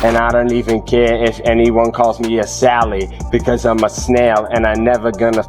And I don't even care if anyone calls me a Sally, because I'm a snail and I never gonna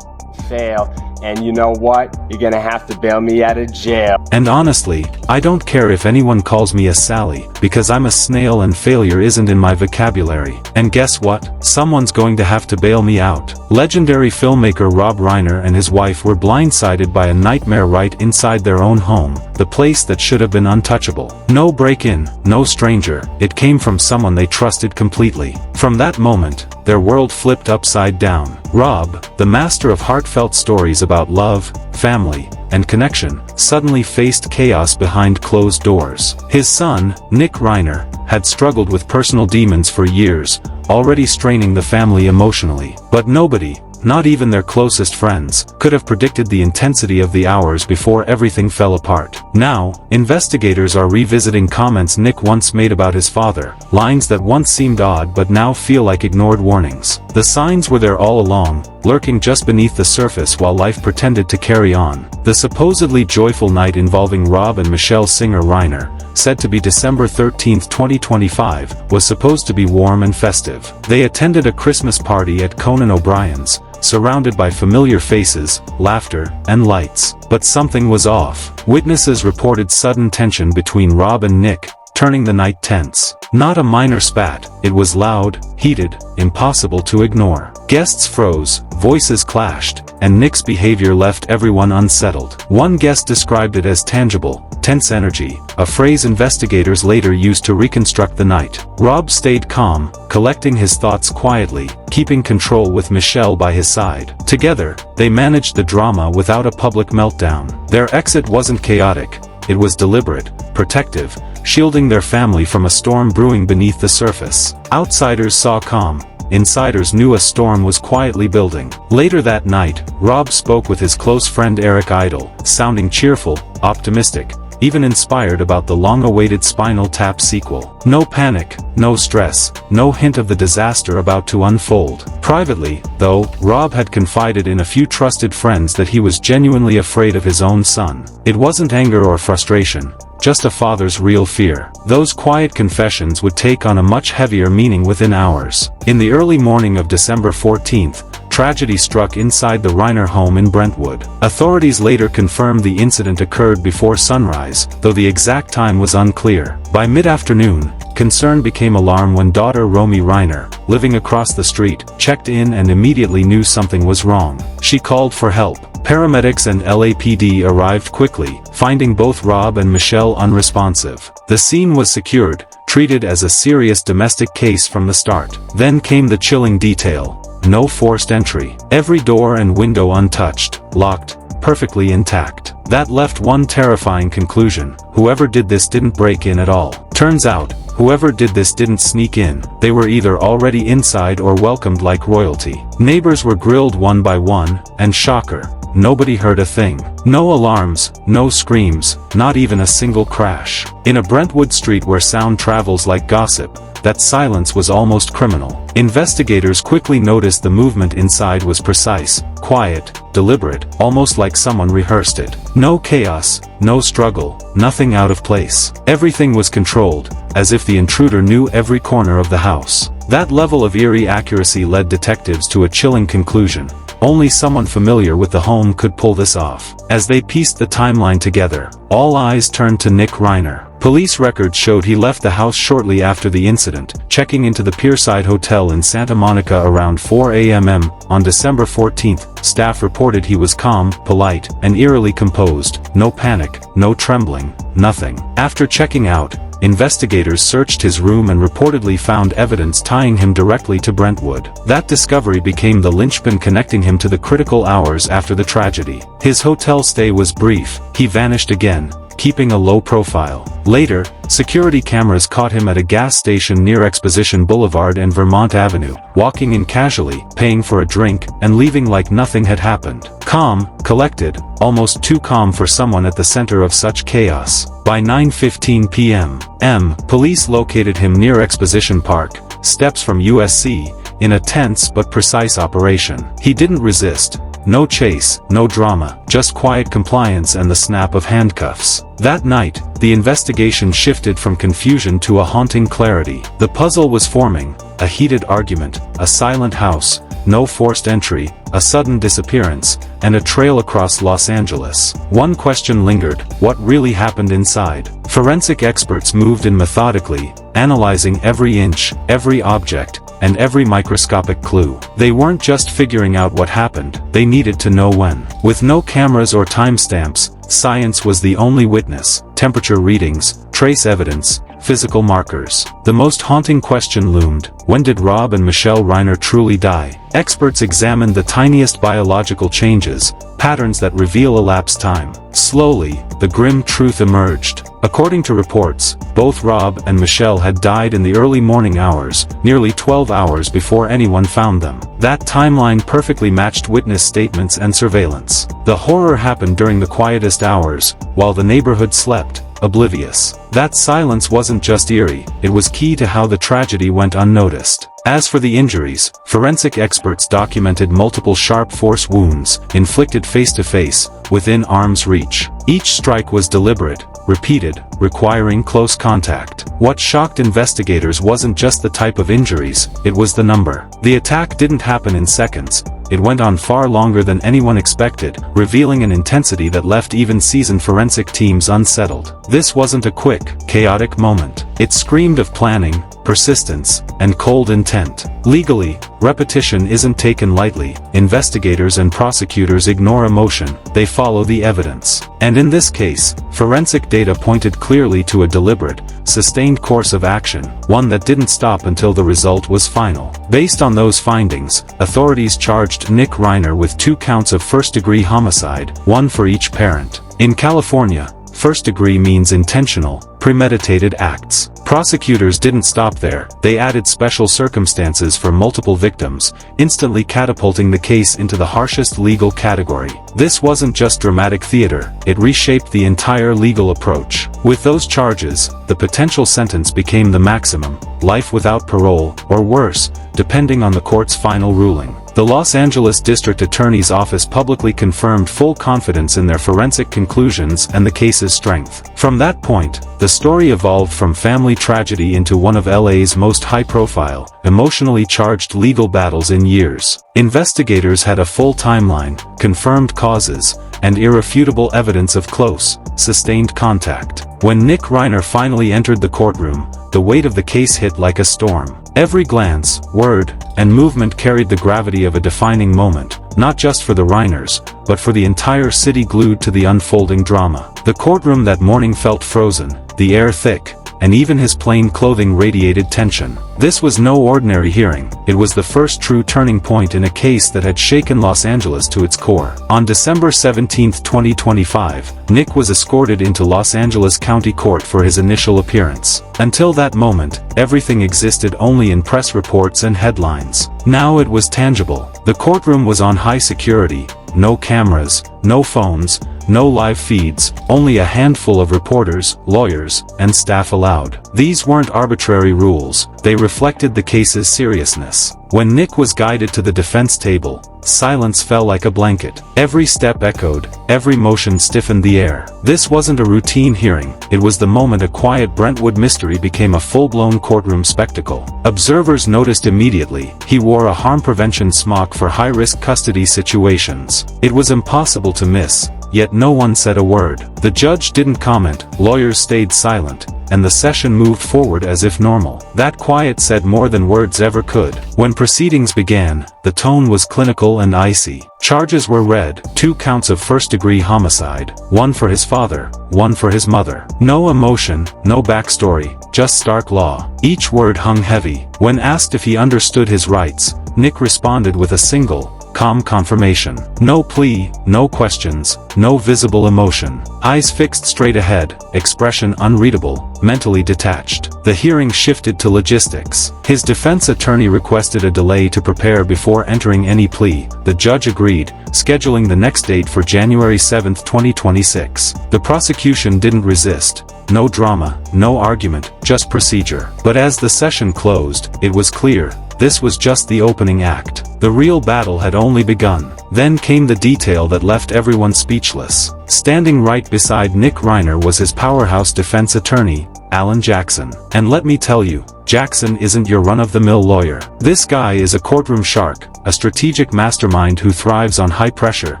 fail. And you know what? You're gonna have to bail me out of jail. And honestly, I don't care if anyone calls me a Sally, because I'm a snail and failure isn't in my vocabulary. And guess what? Someone's going to have to bail me out. Legendary filmmaker Rob Reiner and his wife were blindsided by a nightmare right inside their own home, the place that should have been untouchable. No break-in, no stranger, it came from someone they trusted completely. From that moment, their world flipped upside down. Rob, the master of heartfelt stories about love, family, and connection, suddenly faced chaos behind closed doors. His son, Nick Reiner, had struggled with personal demons for years, already straining the family emotionally. But nobody, not even their closest friends, could have predicted the intensity of the hours before everything fell apart. Now, investigators are revisiting comments Nick once made about his father, lines that once seemed odd but now feel like ignored warnings. The signs were there all along, lurking just beneath the surface while life pretended to carry on. The supposedly joyful night involving Rob and Michelle singer Reiner, said to be December 13, 2025, was supposed to be warm and festive. They attended a Christmas party at Conan O'Brien's, surrounded by familiar faces, laughter, and lights. But something was off. Witnesses reported sudden tension between Rob and Nick, turning the night tense. Not a minor spat, it was loud, heated, impossible to ignore. Guests froze, voices clashed, and Nick's behavior left everyone unsettled. One guest described it as tangible, tense energy, a phrase investigators later used to reconstruct the night. Rob stayed calm, collecting his thoughts quietly, keeping control with Michelle by his side. Together, they managed the drama without a public meltdown. Their exit wasn't chaotic, it was deliberate, protective, shielding their family from a storm brewing beneath the surface. Outsiders saw calm. Insiders knew a storm was quietly building. Later that night, Rob spoke with his close friend Eric Idle, sounding cheerful, optimistic, even inspired about the long-awaited Spinal Tap sequel. No panic, no stress, no hint of the disaster about to unfold. Privately, though, Rob had confided in a few trusted friends that he was genuinely afraid of his own son. It wasn't anger or frustration, just a father's real fear. Those quiet confessions would take on a much heavier meaning within hours. In the early morning of December 14th, tragedy struck inside the Reiner home in Brentwood. Authorities later confirmed the incident occurred before sunrise, though the exact time was unclear. By mid-afternoon, concern became alarm when daughter Romy Reiner, living across the street, checked in and immediately knew something was wrong. She called for help. Paramedics and LAPD arrived quickly, finding both Rob and Michelle unresponsive. The scene was secured, treated as a serious domestic case from the start. Then came the chilling detail. No forced entry. Every door and window untouched, locked, perfectly intact. That left one terrifying conclusion: whoever did this didn't break in at all. Turns out, whoever did this didn't sneak in. They were either already inside or welcomed like royalty. Neighbors were grilled one by one, and shocker, nobody heard a thing. No alarms, no screams, not even a single crash. In a Brentwood street where sound travels like gossip, that silence was almost criminal. Investigators quickly noticed the movement inside was precise, quiet, deliberate, almost like someone rehearsed it. No chaos, no struggle, nothing out of place. Everything was controlled, as if the intruder knew every corner of the house. That level of eerie accuracy led detectives to a chilling conclusion. Only someone familiar with the home could pull this off. As they pieced the timeline together, all eyes turned to Nick Reiner. Police records showed he left the house shortly after the incident, checking into the Pierside Hotel in Santa Monica around 4 a.m. On December 14th, staff reported he was calm, polite, and eerily composed. No panic, no trembling, nothing. After checking out, investigators searched his room and reportedly found evidence tying him directly to Brentwood. That discovery became the linchpin connecting him to the critical hours after the tragedy. His hotel stay was brief. He vanished again, keeping a low profile. Later, security cameras caught him at a gas station near Exposition Boulevard and Vermont Avenue, walking in casually, paying for a drink, and leaving like nothing had happened. Calm, collected, almost too calm for someone at the center of such chaos. By 9:15 p.m., police located him near Exposition Park, steps from USC, in a tense but precise operation. He didn't resist, no chase, no drama, just quiet compliance and the snap of handcuffs. That night, the investigation shifted from confusion to a haunting clarity. The puzzle was forming: a heated argument, a silent house, no forced entry, a sudden disappearance, and a trail across Los Angeles. One question lingered: what really happened inside? Forensic experts moved in methodically, analyzing every inch, every object, and every microscopic clue. They weren't just figuring out what happened, they needed to know when. With no cameras or timestamps, science was the only witness: temperature readings, trace evidence, physical markers. The most haunting question loomed: when did Rob and Michelle Reiner truly die? Experts examined the tiniest biological changes, patterns that reveal elapsed time. Slowly, the grim truth emerged. According to reports, both Rob and Michelle had died in the early morning hours, nearly 12 hours before anyone found them. That timeline perfectly matched witness statements and surveillance. The horror happened during the quietest hours, while the neighborhood slept, oblivious. That silence wasn't just eerie, it was key to how the tragedy went unnoticed. As for the injuries, forensic experts documented multiple sharp force wounds, inflicted face-to-face, within arm's reach. Each strike was deliberate, repeated, requiring close contact. What shocked investigators wasn't just the type of injuries, it was the number. The attack didn't happen in seconds. It went on far longer than anyone expected, revealing an intensity that left even seasoned forensic teams unsettled. This wasn't a quick, chaotic moment. It screamed of planning, persistence, and cold intent. Legally, repetition isn't taken lightly. Investigators and prosecutors ignore emotion, they follow the evidence. And in this case, forensic data pointed clearly to a deliberate, sustained course of action, one that didn't stop until the result was final. Based on those findings, authorities charged Nick Reiner with 2 counts of first-degree homicide, one for each parent. In California, first-degree means intentional, premeditated acts. Prosecutors didn't stop there, they added special circumstances for multiple victims, instantly catapulting the case into the harshest legal category. This wasn't just dramatic theater, it reshaped the entire legal approach. With those charges, the potential sentence became the maximum: life without parole, or worse, depending on the court's final ruling. The Los Angeles District Attorney's Office publicly confirmed full confidence in their forensic conclusions and the case's strength. From that point, the story evolved from family tragedy into one of LA's most high-profile, emotionally charged legal battles in years. Investigators had a full timeline, confirmed causes, and irrefutable evidence of close, sustained contact. When Nick Reiner finally entered the courtroom, the weight of the case hit like a storm. Every glance, word, and movement carried the gravity of a defining moment, not just for the Reiners, but for the entire city glued to the unfolding drama. The courtroom that morning felt frozen, the air thick, and even his plain clothing radiated tension. This was no ordinary hearing, it was the first true turning point in a case that had shaken Los Angeles to its core. On December 17, 2025, Nick was escorted into Los Angeles County Court for his initial appearance. Until that moment, everything existed only in press reports and headlines. Now it was tangible. The courtroom was on high security, no cameras, no phones, no live feeds, only a handful of reporters, lawyers, and staff allowed. These weren't arbitrary rules, they reflected the case's seriousness. When Nick was guided to the defense table, silence fell like a blanket. Every step echoed, every motion stiffened the air. This wasn't a routine hearing, it was the moment a quiet Brentwood mystery became a full-blown courtroom spectacle. Observers noticed immediately, he wore a harm prevention smock for high-risk custody situations. It was impossible to miss, yet no one said a word. The judge didn't comment, lawyers stayed silent, and the session moved forward as if normal. That quiet said more than words ever could. When proceedings began, the tone was clinical and icy. Charges were read, 2 counts of first-degree homicide, one for his father, one for his mother. No emotion, no backstory, just stark law. Each word hung heavy. When asked if he understood his rights, Nick responded with a single, calm confirmation. No plea, no questions, no visible emotion. Eyes fixed straight ahead, expression unreadable, mentally detached. The hearing shifted to logistics. His defense attorney requested a delay to prepare before entering any plea. The judge agreed, scheduling the next date for January 7, 2026. The prosecution didn't resist. No drama, no argument, just procedure. But as the session closed, it was clear, this was just the opening act. The real battle had only begun. Then came the detail that left everyone speechless. Standing right beside Nick Reiner was his powerhouse defense attorney, Alan Jackson. And let me tell you, Jackson isn't your run-of-the-mill lawyer. This guy is a courtroom shark, a strategic mastermind who thrives on high-pressure,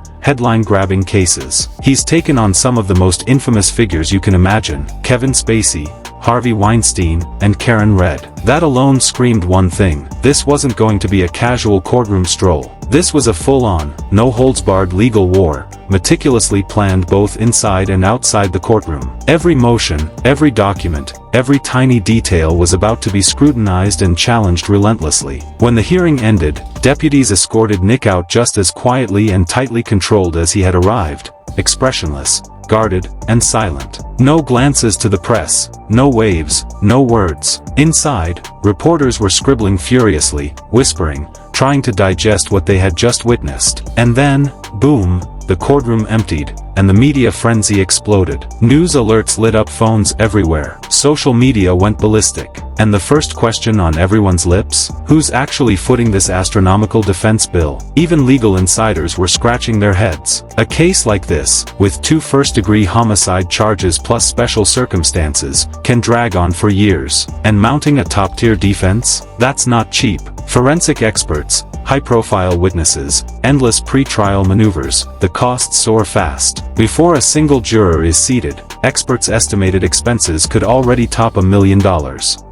headline-grabbing cases. He's taken on some of the most infamous figures you can imagine: Kevin Spacey, Harvey Weinstein, and Karen Red. That alone screamed one thing: this wasn't going to be a casual courtroom stroll. This was a full-on, no-holds-barred legal war, meticulously planned both inside and outside the courtroom. Every motion, every document, every tiny detail was about to be scrutinized and challenged relentlessly. When the hearing ended, deputies escorted Nick out just as quietly and tightly controlled as he had arrived, expressionless, guarded, and silent. No glances to the press, no waves, no words. Inside, reporters were scribbling furiously, whispering, trying to digest what they had just witnessed. And then, boom, the courtroom emptied, and the media frenzy exploded. News alerts lit up phones everywhere. Social media went ballistic. And the first question on everyone's lips? Who's actually footing this astronomical defense bill? Even legal insiders were scratching their heads. A case like this, with 2 first-degree homicide charges plus special circumstances, can drag on for years. And mounting a top-tier defense? That's not cheap. Forensic experts, high-profile witnesses, endless pre-trial maneuvers, the costs soar fast. Before a single juror is seated, experts estimated expenses could already top $1 million.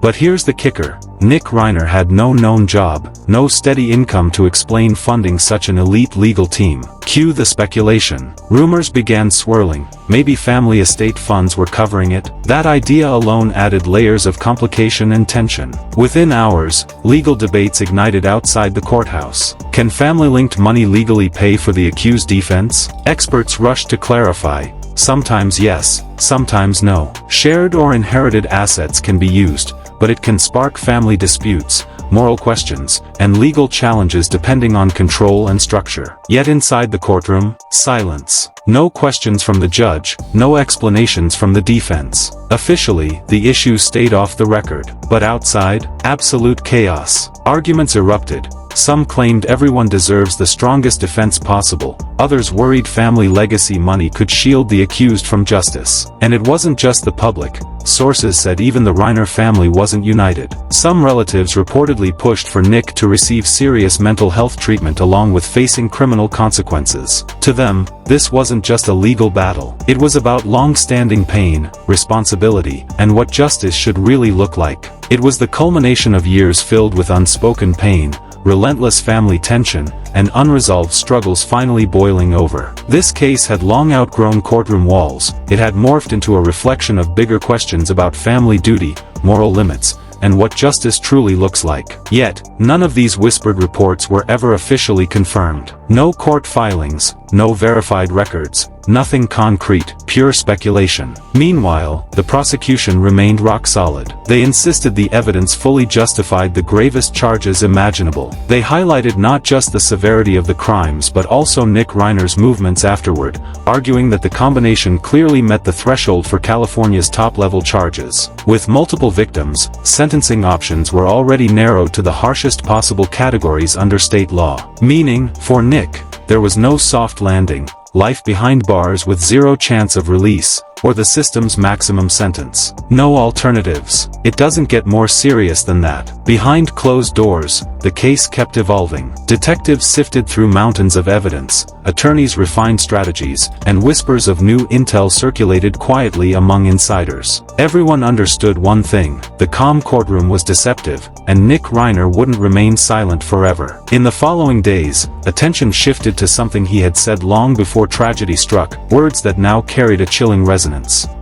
But here's the kicker: Nick Reiner had no known job, no steady income to explain funding such an elite legal team. Cue the speculation. Rumors began swirling. Maybe family estate funds were covering it. That idea alone added layers of complication and tension. Within hours, legal debates ignited outside the courthouse. Can family-linked money legally pay for the accused defense? Experts rushed to clarify. Sometimes yes, sometimes no. Shared or inherited assets can be used, but it can spark family disputes, moral questions, and legal challenges depending on control and structure. Yet inside the courtroom, silence. No questions from the judge, no explanations from the defense. Officially, the issue stayed off the record. But outside, absolute chaos. Arguments erupted. Some claimed everyone deserves the strongest defense possible. Others worried family legacy money could shield the accused from justice. And it wasn't just the public. Sources said even the Reiner family wasn't united. Some relatives reportedly pushed for Nick to receive serious mental health treatment along with facing criminal consequences. To them, this wasn't just a legal battle. It was about long-standing pain, responsibility, and what justice should really look like. It was the culmination of years filled with unspoken pain, relentless family tension, and unresolved struggles finally boiling over. This case had long outgrown courtroom walls. It had morphed into a reflection of bigger questions about family duty, moral limits, and what justice truly looks like. Yet, none of these whispered reports were ever officially confirmed. No court filings, no verified records, nothing concrete, pure speculation. Meanwhile, the prosecution remained rock solid. They insisted the evidence fully justified the gravest charges imaginable. They highlighted not just the severity of the crimes but also Nick Reiner's movements afterward, arguing that the combination clearly met the threshold for California's top-level charges. With multiple victims, sentencing options were already narrowed to the harshest possible categories under state law. Meaning, for Nick, there was no soft landing, life behind bars with zero chance of release, or the system's maximum sentence. No alternatives. It doesn't get more serious than that. Behind closed doors, the case kept evolving. Detectives sifted through mountains of evidence, attorneys refined strategies, and whispers of new intel circulated quietly among insiders. Everyone understood one thing: the calm courtroom was deceptive, and Nick Reiner wouldn't remain silent forever. In the following days, attention shifted to something he had said long before tragedy struck, words that now carried a chilling resonance.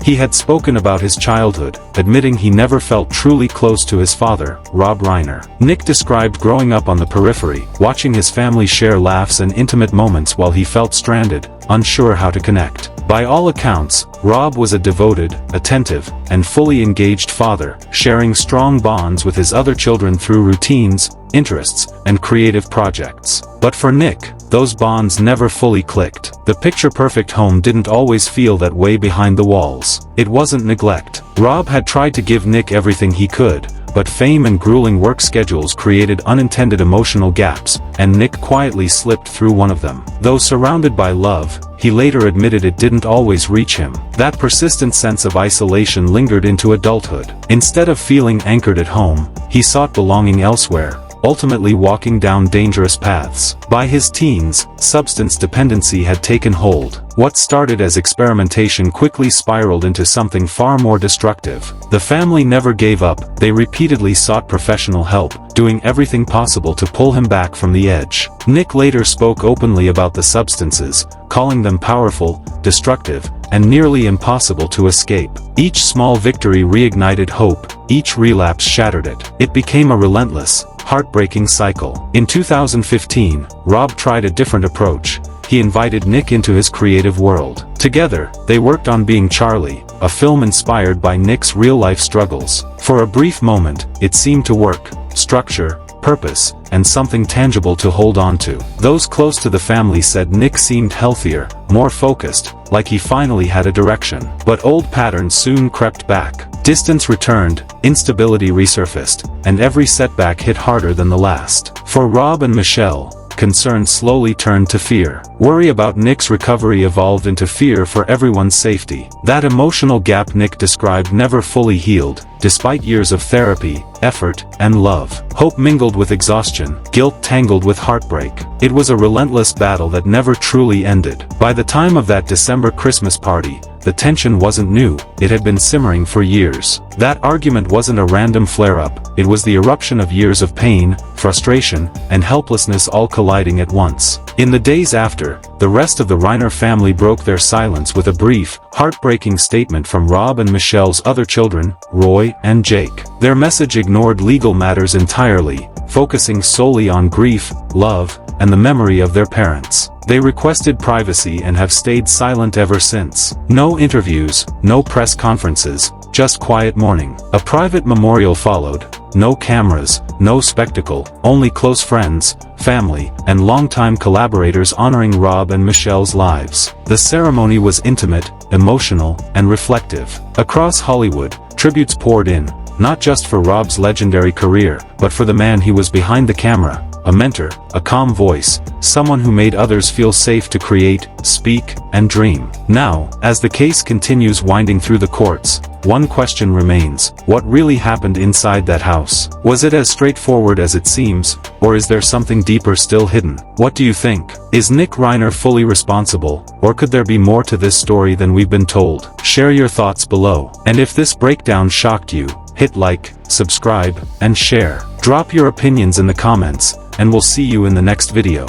He had spoken about his childhood, admitting he never felt truly close to his father, Rob Reiner. Nick described growing up on the periphery, watching his family share laughs and intimate moments while he felt stranded, unsure how to connect. By all accounts, Rob was a devoted, attentive, and fully engaged father, sharing strong bonds with his other children through routines, interests, and creative projects. But for Nick, those bonds never fully clicked. The picture-perfect home didn't always feel that way behind the walls. It wasn't neglect. Rob had tried to give Nick everything he could, but fame and grueling work schedules created unintended emotional gaps, and Nick quietly slipped through one of them. Though surrounded by love, he later admitted it didn't always reach him. That persistent sense of isolation lingered into adulthood. Instead of feeling anchored at home, he sought belonging elsewhere, ultimately walking down dangerous paths. By his teens, substance dependency had taken hold. What started as experimentation quickly spiraled into something far more destructive. The family never gave up, they repeatedly sought professional help, doing everything possible to pull him back from the edge. Nick later spoke openly about the substances, calling them powerful, destructive, and nearly impossible to escape. Each small victory reignited hope, each relapse shattered it. It became a relentless, heartbreaking cycle. In 2015, Rob tried a different approach. He invited Nick into his creative world. Together, they worked on Being Charlie, a film inspired by Nick's real-life struggles. For a brief moment, it seemed to work. Structure, purpose, and something tangible to hold on to. Those close to the family said Nick seemed healthier, more focused, like he finally had a direction. But old patterns soon crept back. Distance returned, instability resurfaced, and every setback hit harder than the last. For Rob and Michelle, concern slowly turned to fear. Worry about Nick's recovery evolved into fear for everyone's safety. That emotional gap Nick described never fully healed, despite years of therapy, effort, and love. Hope mingled with exhaustion, guilt tangled with heartbreak. It was a relentless battle that never truly ended. By the time of that December Christmas party, the tension wasn't new, it had been simmering for years. That argument wasn't a random flare-up, it was the eruption of years of pain, frustration, and helplessness all colliding at once. In the days after, the rest of the Reiner family broke their silence with a brief, heartbreaking statement from Rob and Michelle's other children, Roy and Jake. Their message ignored legal matters entirely, focusing solely on grief, love, and the memory of their parents. They requested privacy and have stayed silent ever since. No interviews, no press conferences, just quiet mourning. A private memorial followed, no cameras, no spectacle, only close friends, family, and longtime collaborators honoring Rob and Michelle's lives. The ceremony was intimate, emotional, and reflective. Across Hollywood, tributes poured in, not just for Rob's legendary career, but for the man he was behind the camera. A mentor, a calm voice, someone who made others feel safe to create, speak, and dream. Now, as the case continues winding through the courts, one question remains: what really happened inside that house? Was it as straightforward as it seems, or is there something deeper still hidden? What do you think? Is Nick Reiner fully responsible, or could there be more to this story than we've been told? Share your thoughts below. And if this breakdown shocked you, hit like, subscribe, and share. Drop your opinions in the comments, and we'll see you in the next video.